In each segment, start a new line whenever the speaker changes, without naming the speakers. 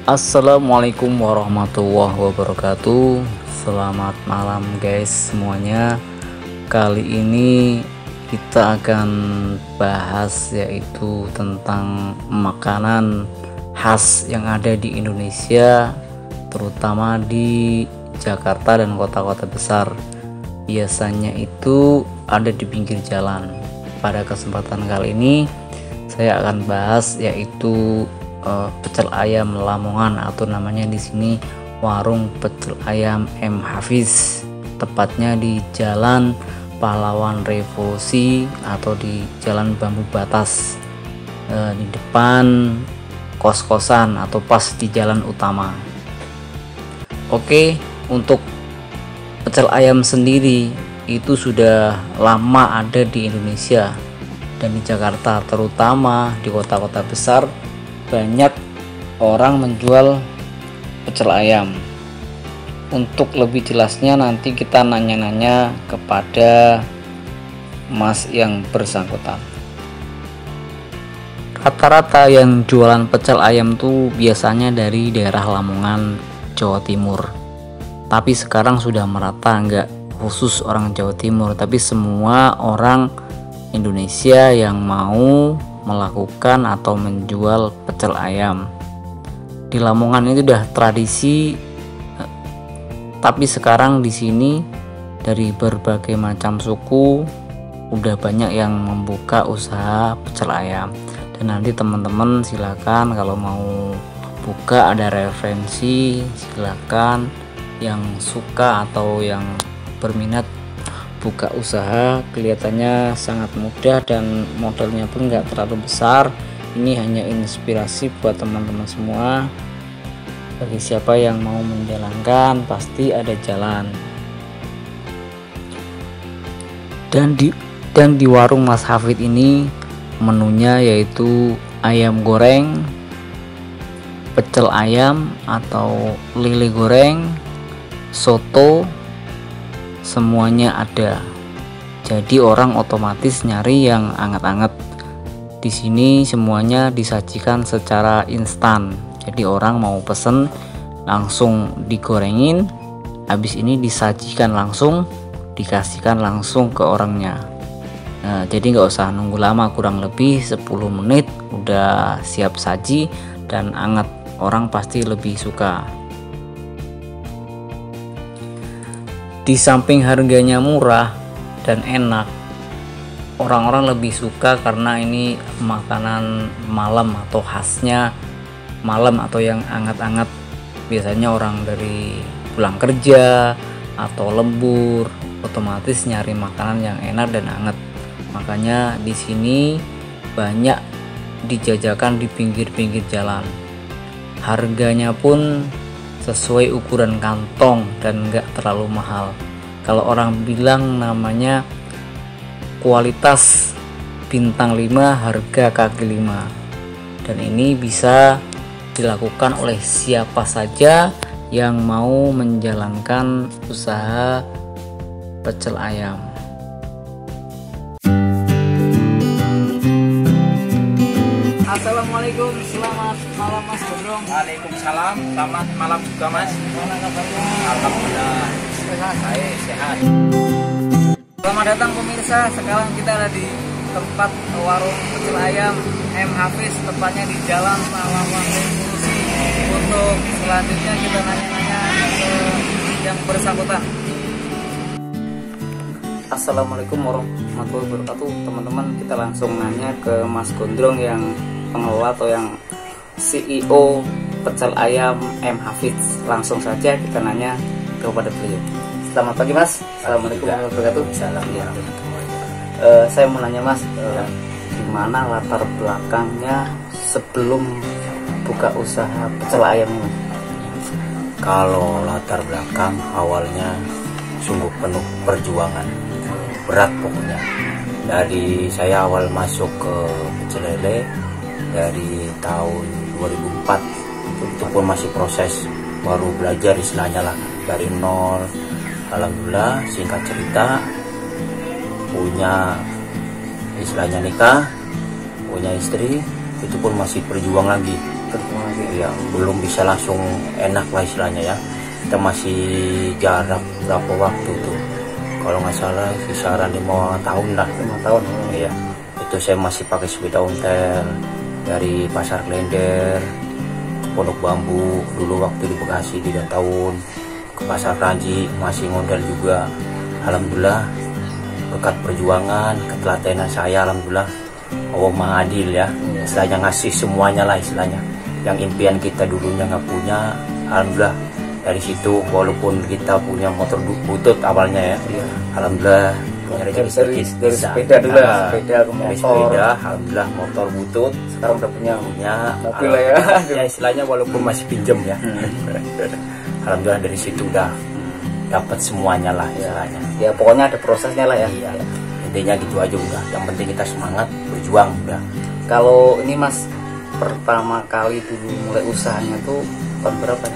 Assalamualaikum warahmatullahi wabarakatuh. Selamat malam guys semuanya. Kali ini kita akan bahas yaitu tentang makanan khas yang ada di Indonesia, terutama di Jakarta dan kota-kota besar. Biasanya itu ada di pinggir jalan. Pada kesempatan kali ini saya akan bahas yaitu pecel ayam Lamongan, atau namanya di sini warung pecel ayam M. Hafiz, tepatnya di Jalan Pahlawan Revolusi atau di Jalan Bambu Batas, di depan kos-kosan atau pas di jalan utama. Oke, untuk pecel ayam sendiri itu sudah lama ada di Indonesia dan di Jakarta, terutama di kota-kota besar banyak orang menjual pecel ayam. Untuk lebih jelasnya nanti kita nanya-nanya kepada Mas yang bersangkutan. Rata-rata yang jualan pecel ayam tuh biasanya dari daerah Lamongan, Jawa Timur. Tapi sekarang sudah merata, nggak khusus orang Jawa Timur, tapi semua orang Indonesia yang mau melakukan atau menjual pecel ayam. Di Lamongan itu udah tradisi, tapi sekarang di sini dari berbagai macam suku udah banyak yang membuka usaha pecel ayam. Dan nanti teman-teman silakan kalau mau buka, ada referensi, silakan yang suka atau yang berminat buka usaha. Kelihatannya sangat mudah dan modalnya pun nggak terlalu besar. Ini hanya inspirasi buat teman-teman semua. Bagi siapa yang mau menjalankan pasti ada jalan. Dan di warung Mas Hafid ini menunya yaitu ayam goreng, pecel ayam atau lele goreng, soto, semuanya ada. Jadi orang otomatis nyari yang anget-anget. Di sini semuanya disajikan secara instan. Jadi orang mau pesen langsung digorengin, habis ini disajikan langsung, dikasihkan langsung ke orangnya. Nah, jadi nggak usah nunggu lama, kurang lebih 10 menit udah siap saji dan anget. Orang pasti lebih suka. Di samping harganya murah dan enak, orang-orang lebih suka karena ini makanan malam atau khasnya malam atau yang hangat-hangat. Biasanya orang dari pulang kerja atau lembur otomatis nyari makanan yang enak dan hangat. Makanya di sini banyak dijajakan di pinggir-pinggir jalan. Harganya pun sesuai ukuran kantong dan enggak terlalu mahal. Kalau orang bilang namanya kualitas bintang 5 harga kaki 5. Dan ini bisa dilakukan oleh siapa saja yang mau menjalankan usaha pecel ayam. Assalamualaikum, selamat malam Mas Gondrong.
Waalaikumsalam, selamat malam juga Mas.
Mana kabarnya?
Alhamdulillah sehat. Saya sehat.
Selamat datang pemirsa. Sekarang kita ada di tempat warung pecel ayam M. Hafiz, tepatnya di Jalan Pahlawan Revolusi. Untuk selanjutnya kita nanya-nanya ke yang bersangkutan. Assalamualaikum warahmatullahi wabarakatuh. Teman-teman, kita langsung nanya ke Mas Gondrong yang pengelola atau yang CEO pecel ayam M. Hafiz. Langsung saja kita nanya kepada beliau. Selamat pagi Mas. Assalamualaikum warahmatullahi wabarakatuh.
Salam ya.
Saya mau nanya Mas, gimana latar belakangnya sebelum buka usaha pecel ayam ini?
Kalau latar belakang awalnya sungguh penuh perjuangan, berat pokoknya. Dari saya awal masuk ke pecel lele dari tahun 2004, itu pun masih proses, baru belajar istilahnya lah dari nol. Alhamdulillah, singkat cerita, punya istilahnya nikah, punya istri, itu pun masih berjuang lagi ya belum bisa langsung enak lah istilahnya ya. Kita masih jarak berapa waktu tuh, kalau nggak salah kisaran 5 tahun lah.
5 tahun.
Iya, itu saya masih pakai sepeda ontel dari Pasar Klender ke Pondok Bambu dulu waktu di Bekasi 3 tahun, ke Pasar Ranji masih ngondel juga. Alhamdulillah berkat perjuangan, ketelatenan saya, alhamdulillah Allah Maha Adil ya, istilahnya ngasih semuanya lah istilahnya. Yang impian kita dulunya nggak punya, alhamdulillah dari situ walaupun kita punya motor butut awalnya ya, alhamdulillah punya rezeki sedikit.
Dari sepeda dulu ya, sepeda ke
Dari
motor.
sepeda, alhamdulillah motor butut.
Sekarang udah punya mobil lah ya.
Ya istilahnya walaupun masih pinjem ya. Alhamdulillah dari situ udah dapat semuanya lah istilahnya.
Ya pokoknya ada prosesnya lah ya.
Iya. Intinya gitu aja udah. Yang penting kita semangat berjuang udah.
Kalau ini Mas pertama kali dulu mulai usahanya tuh tahun berapa?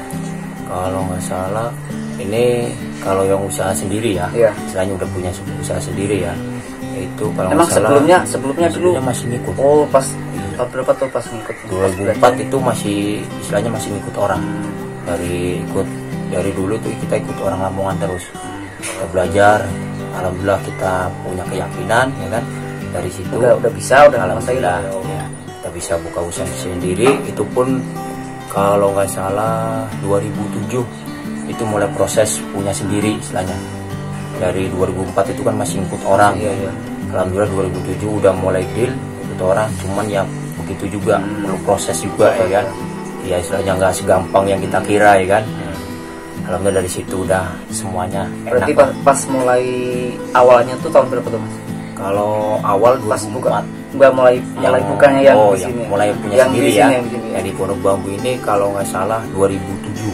Kalau nggak salah ini kalau yang usaha sendiri ya,
Iya.
istilahnya udah punya usaha sendiri ya. Itu kalau
Emang
nggak salah
sebelumnya dulu
masih ngikut.
Oh pas tahun berapa tuh pas ngikut?
2004 itu masih istilahnya masih ngikut orang. Dari dulu tuh kita ikut orang Lamongan terus. Kita belajar, alhamdulillah kita punya keyakinan ya kan. Dari situ
udah bisa, udah
alhamdulillah ya, kita bisa buka usaha sendiri. Itu pun kalau nggak salah 2007 itu mulai proses punya sendiri istilahnya. Dari 2004 itu kan masih ikut orang.
Iya.
Alhamdulillah 2007 udah mulai deal ikut orang, cuman ya begitu juga perlu proses juga ya kan. Ya istilahnya nggak segampang yang kita kira ya kan. Alhamdulillah dari situ udah semuanya
Berarti
enak.
pas mulai awalnya tuh tahun berapa tuh Mas?
Kalau awal
Pas
2004
Enggak mulai bukanya yang di
yang
sini.
mulai punya
Yang
sendiri
di
ya.
sini, yang di sini, ya.
Yang di Pondok Bambu ini kalau nggak salah 2007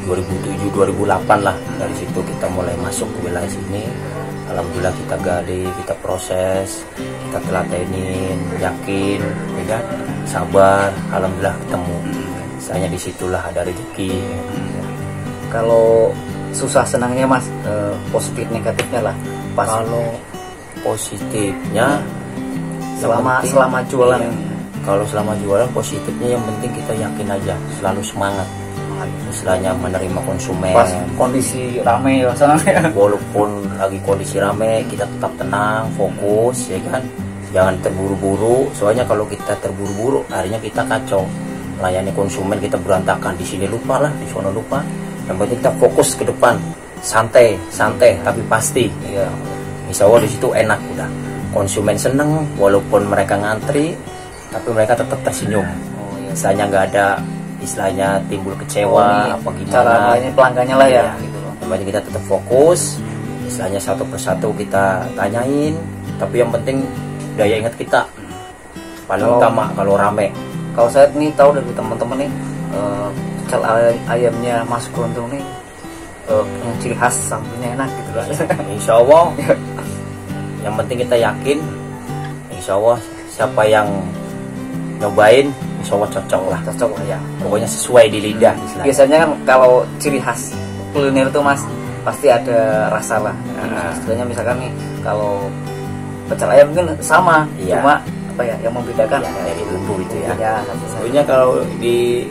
2008 lah. Dari situ kita mulai masuk ke wilayah sini. Alhamdulillah kita gali, kita proses, kita telatenin, yakin, ya kan? Sabar, alhamdulillah ketemu. Misalnya disitulah ada rezeki.
Kalau susah senangnya Mas, positif negatifnya lah. Pas
Kalau positifnya
selama
yang penting,
jualan
iya.
ini.
Kalau selama jualan positifnya yang penting kita yakin aja, selalu semangat. Istilahnya menerima konsumen.
Pas kondisi rame ya sana ya.
Walaupun lagi kondisi rame, kita tetap tenang, fokus ya kan. Jangan terburu-buru. Soalnya kalau kita terburu-buru, akhirnya kita kacau. Melayani konsumen kita berantakan, di sini lupa lah, di sana lupa. Yang penting kita fokus ke depan. Santai tapi pasti.
Iya.
Insya Allah di situ enak udah. Konsumen seneng walaupun mereka ngantri, tapi mereka tetap tersenyum.
Oh iya.
Misalnya nggak ada istilahnya timbul kecewa apa gimana.
Cara lainnya pelanggannya lah ya.
Gitu loh. Yang penting kita tetap fokus. Istilahnya satu persatu kita tanyain, tapi yang penting daya ingat kita paling utama kalau rame.
Kalau saya nih tahu dari teman-teman nih, pecel ayamnya Mas Gondrong nih punya ciri khas, sambelnya enak gitu lah.
Insya Allah yang penting kita yakin, insya Allah siapa yang nyobain insya Allah cocok lah.
Cocok lah ya.
Pokoknya sesuai di lidah istilahnya.
Biasanya kan kalau ciri khas kuliner itu Mas pasti ada rasa lah. Sebenarnya misalkan nih kalau pecel ayam mungkin sama,
Iya.
cuma apa ya yang membedakan
Ya, dari bumbu itu ya.
Ya,
Sebenarnya kalau di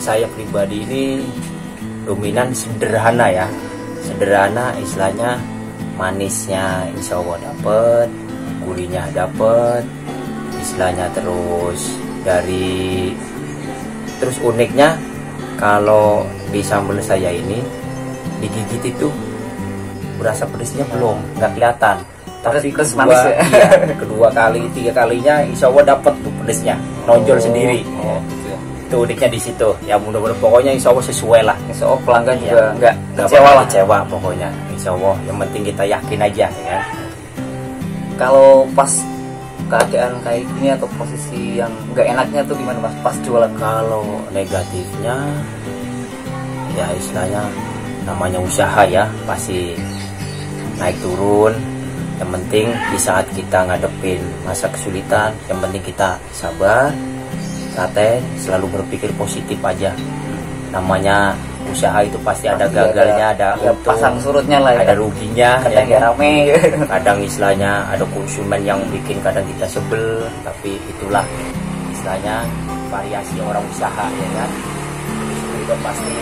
saya pribadi ini dominan sederhana ya. Sederhana istilahnya, manisnya insya Allah dapet, gurihnya dapet, istilahnya terus uniknya kalau di sambal saya ini digigit itu berasa pedesnya belum, nggak kelihatan. Tapi
Pedes
kedua,
manis ya?
iya, kedua kali, 3 kalinya insya Allah dapet tuh pedesnya, nonjol sendiri.
Gitu ya.
Itu uniknya di situ. Ya mudah-mudahan pokoknya insya Allah sesuai lah.
Insya Allah pelanggan
Iya.
juga nggak
Nggak
kecewa
bakal
lah.
kecewa pokoknya. Insya Allah yang penting kita yakin aja ya kan.
Kalau pas keadaan kayak gini atau posisi yang nggak enaknya tuh gimana Mas pas jualan?
Kalau negatifnya ya istilahnya namanya usaha ya, pasti naik turun. Yang penting di saat kita ngadepin masa kesulitan, yang penting kita sabar, telaten, selalu berpikir positif aja. Namanya usaha itu pasti ada gagalnya, ada
ya,
untung,
pasang surutnya lah ya.
ada ruginya,
Kadang
ya
ya rame.
kadang istilahnya ada konsumen yang bikin kadang kita sebel, tapi itulah istilahnya variasi orang usaha ya kan. Itu pasti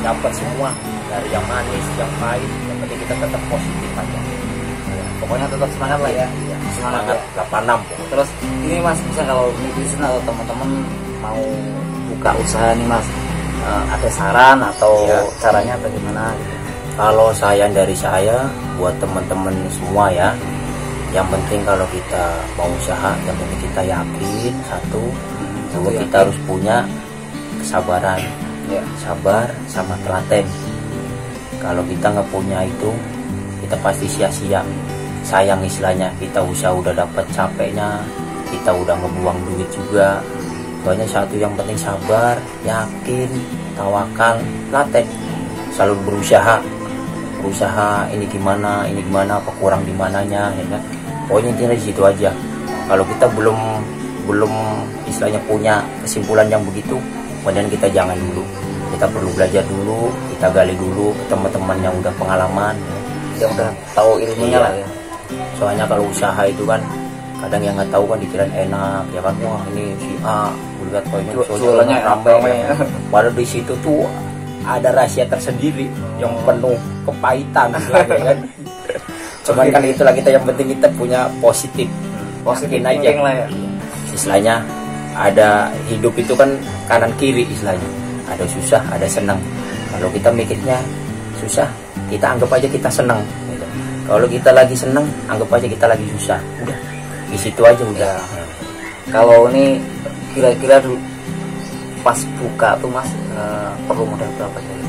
dapat semua, dari yang manis, yang pahit, yang penting kita tetap positif aja.
Pokoknya tetap semangat lah ya.
Semangat
ya.
86.
Terus ini Mas, bisa kalau netizen atau teman-teman mau buka usaha nih Mas, ada saran atau caranya bagaimana?
Kalau dari saya buat teman-teman semua ya, yang penting kalau kita mau usaha, yang penting kita yakin satu, bahwa kita harus punya kesabaran, sabar sama telaten. Kalau kita nggak punya itu, kita pasti sia-sia, sayang istilahnya. Kita usaha udah dapat capeknya, kita udah ngebuang duit juga. Soalnya satu yang penting sabar, yakin, tawakal, telaten, selalu berusaha ini gimana, apa kurang di mananya ya kan. Pokoknya intinya di situ aja. Kalau kita belum istilahnya punya kesimpulan yang begitu, kemudian kita jangan dulu. Kita perlu belajar dulu, kita gali dulu teman-teman yang udah pengalaman,
yang udah tahu ilmunya lah ya.
Soalnya kalau usaha itu kan kadang yang nggak tahu kan dikirain enak ya kan, wah ini si A lihat koinnya
jualannya ramai.
Padahal di situ tuh ada rahasia tersendiri yang penuh kepahitan ya kan. Cuman kan itulah kita, yang penting kita punya positif aja
lah ya.
Istilahnya ada hidup itu kan kanan kiri istilahnya, ada susah ada senang. Kalau kita mikirnya susah, kita anggap aja kita senang gitu. Kalau kita lagi senang, anggap aja kita lagi susah. Udah di situ aja udah.
Kalau ini kira-kira dulu pas buka tuh Mas, perlu modal berapa kali?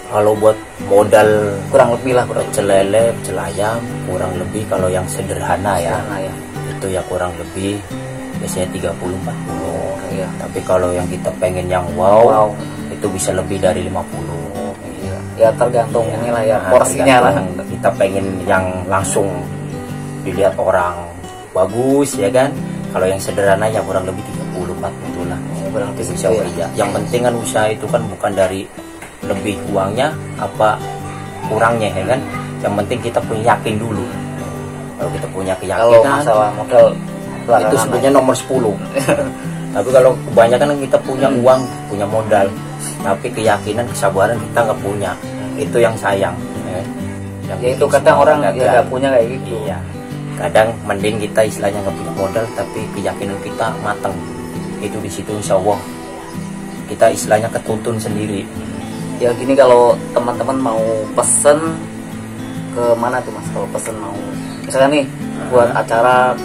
Kalau buat modal
kurang lebih lah,
pecel lele, pecel ayam kurang lebih kalau yang sederhana ya. Itu ya kurang lebih biasanya 30-40.
Iya.
Tapi kalau yang kita pengen yang wow, itu bisa lebih dari 50.
Iya. Ya tergantung inilah ya, porsinya lah.
Kita pengen yang langsung dilihat orang bagus ya kan. Kalau yang sederhana ya kurang lebih 30-40 lah.
Berarti
bisa ya. Yang penting kan usaha itu kan bukan dari lebih uangnya apa kurangnya ya kan. Yang penting kita punya yakin dulu. Kalau kita punya keyakinan,
kalau masalah modal
itu sebenarnya nomor 10. Tapi kalau kebanyakan kita punya uang, punya modal, tapi keyakinan, kesabaran kita nggak punya, itu yang sayang ya.
Ya itu kadang orang ya nggak punya kayak gitu.
Iya. Kadang mending kita istilahnya nggak punya modal tapi keyakinan kita matang. Itu di situ insya Allah kita istilahnya ketuntun sendiri.
Ya gini, kalau teman-teman mau pesen ke mana tuh Mas? Kalau pesen mau misalnya nih buat acara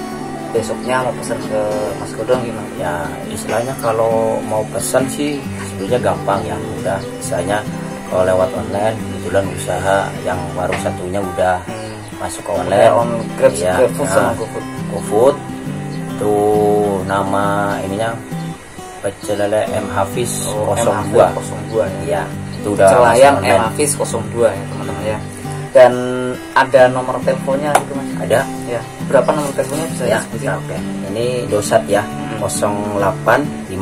besoknya mau pesen ke Mas Godong gimana?
Ya istilahnya kalau mau pesen sih sebenarnya gampang ya, udah istilahnya kalau lewat online, kebetulan usaha yang baru satunya udah masuk ke online,
Grab,
ya,
GoFood sama
GoFood. Tuh nama ininya pecel lele M Hafiz 02.
Ya.
Itu udah
pecel ayam M Hafiz 02 ya teman-teman ya. Dan ada nomor teleponnya gitu Mas?
Ada.
Ya. Berapa nomor teleponnya bisa
ya? Oke. Ini dosat ya. 0858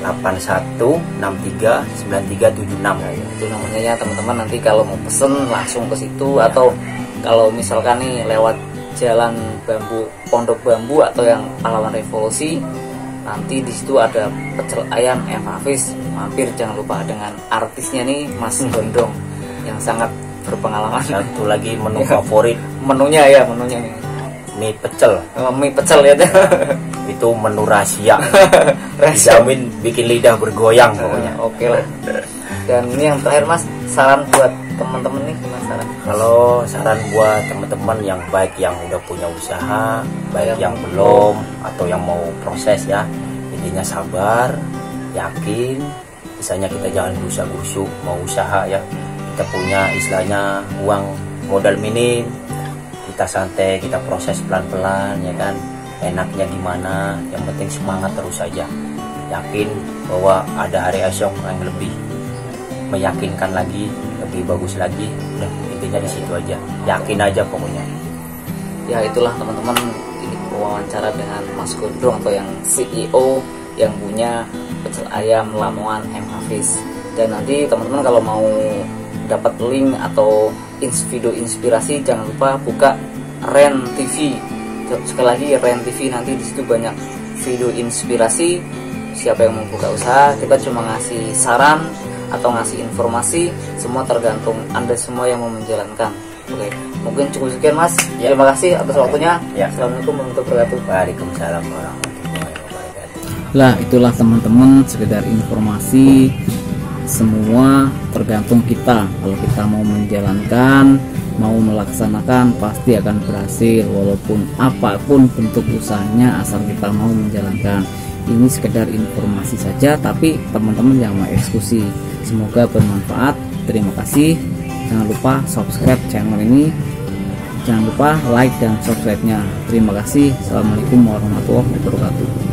81639376.
Ya, itu nomornya ya teman-teman. Nanti kalau mau pesen langsung ke situ ya. Atau kalau misalkan nih lewat Jalan Bambu, Pondok Bambu atau yang Pahlawan Revolusi, nanti di situ ada pecel ayam M Hafiz. Mampir, jangan lupa dengan artisnya nih Mas Gondong yang sangat berpengalaman.
Satu lagi menu favorit,
menunya
mie pecel.
Mie pecel ya.
Itu menu rahasia. Dijamin bikin lidah bergoyang pokoknya.
Oke lah. Dan ini yang terakhir Mas, saran buat teman-teman nih gimana saran?
Kalau saran buat teman-teman yang baik yang udah punya usaha, baik yang belum atau yang mau proses ya, intinya sabar, yakin. Misalnya kita jangan gusuk-gusuk mau usaha ya. Kita punya istilahnya uang modal minim, kita santai, kita proses pelan-pelan ya kan. Enaknya gimana, yang penting semangat terus saja, yakin bahwa ada hari esok yang lebih meyakinkan lagi, lebih bagus lagi. Udah intinya di situ aja, yakin aja pokoknya.
Ya itulah teman-teman, ini wawancara dengan Mas Gondong atau yang CEO yang punya pecel ayam Lamongan M Hafiz. Dan nanti teman-teman kalau mau dapat link atau video inspirasi, jangan lupa buka Ren TV. Sekali lagi Ren TV, nanti di situ banyak video inspirasi. Siapa yang mau buka usaha, kita cuma ngasih saran atau ngasih informasi, semua tergantung Anda semua yang mau menjalankan. Oke, mungkin cukup sekian Mas. Terima kasih atas waktunya. Assalamualaikum warahmatullahi wabarakatuh.
Waalaikumsalam warahmatullahi wabarakatuh.
Lah, itulah teman-teman sekedar informasi. Semua tergantung kita. Kalau kita mau menjalankan, mau melaksanakan, pasti akan berhasil walaupun apapun bentuk usahanya, asal kita mau menjalankan. Ini sekedar informasi saja, tapi teman-teman jangan mau eksekusi. Semoga bermanfaat. Terima kasih. Jangan lupa subscribe channel ini. Jangan lupa like dan subscribe-nya. Terima kasih. Assalamualaikum warahmatullahi wabarakatuh.